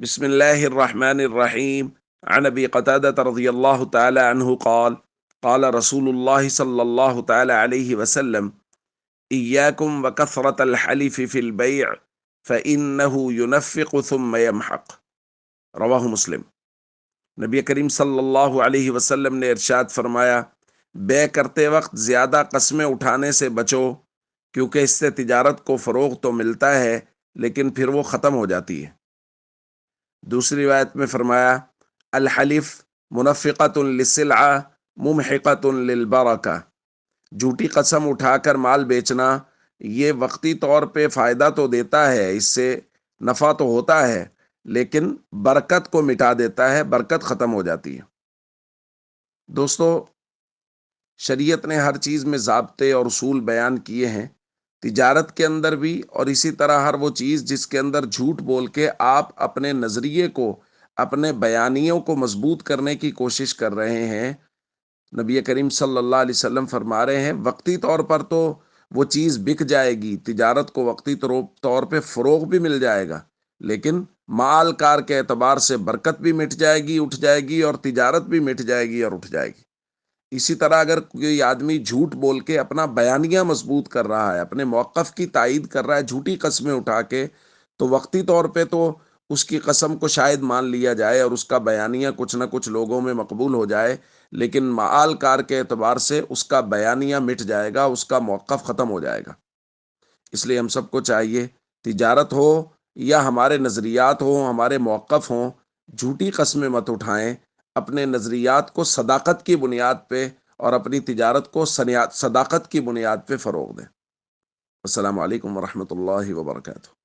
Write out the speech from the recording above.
बिस्मिल्लाहिर्रहमानिर्रहीम अन अबी क़तादह रज़ियल्लाहु तआला अन्हु क़ाल क़ाल रसूलुल्लाह सल्लल्लाहु तआला अलैहि वसल्लम इय्याकुम व कसरतल हलिफ़ फ़िल बैअ फ़इन्नहु युनफ़्फ़िक़ु थुम्मा यमहक़। रवाहु मुस्लिम। नबी करीम सल्लल्लाहु अलैहि वसल्लम ने इरशाद फरमाया, बे करते वक्त ज़्यादा कस्में उठाने से बचो, क्योंकि इससे तिजारत को फ़रोग़ तो मिलता है लेकिन फिर वो ख़त्म हो जाती है। दूसरी रिवायत में फरमाया, अल हलिफ मुनफ़िक़तुन लिस्सिलअ मुमहिक़तुन लिलबरका। झूठी कसम उठाकर माल बेचना ये वक्ती तौर पे फ़ायदा तो देता है, इससे नफ़ा तो होता है, लेकिन बरकत को मिटा देता है, बरकत ख़त्म हो जाती है। दोस्तों, शरीयत ने हर चीज़ में ज़ाब्ते और उसूल बयान किए हैं, तिजारत के अंदर भी, और इसी तरह हर वो चीज़ जिसके अंदर झूठ बोल के आप अपने नज़रिए को, अपने बयानियों को मजबूत करने की कोशिश कर रहे हैं। नबी करीम सल्लल्लाहु अलैहि वसल्लम फरमा रहे हैं, वक्ती तौर पर तो वो चीज़ बिक जाएगी, तिजारत को वक्ती तौर पे फ़रोग़ भी मिल जाएगा, लेकिन माल कार के एतबार से बरकत भी मिट जाएगी, उठ जाएगी, और तिजारत भी मिट जाएगी और उठ जाएगी। इसी तरह अगर कोई आदमी झूठ बोल के अपना बयानिया मजबूत कर रहा है, अपने मौक़िफ़ की तायीद कर रहा है झूठी कस्में उठा के, तो वक्ती तौर पे तो उसकी कसम को शायद मान लिया जाए और उसका बयानिया कुछ ना कुछ लोगों में मकबूल हो जाए, लेकिन माल कार के एतबार से उसका बयानिया मिट जाएगा, उसका मौक़िफ़ ख़त्म हो जाएगा। इसलिए हम सबको चाहिए, तिजारत हो या हमारे नज़रियात हो, हमारे मौक़िफ़ हों, झूठी कस्में मत उठाएं, अपने नज़रियात को सदाकत की बुनियाद पे और अपनी तिजारत को सदाकत की बुनियाद पे फ़रोग़ दें। अस्सलामु अलैकुम व रहमतुल्लाहि व बरकातुहू।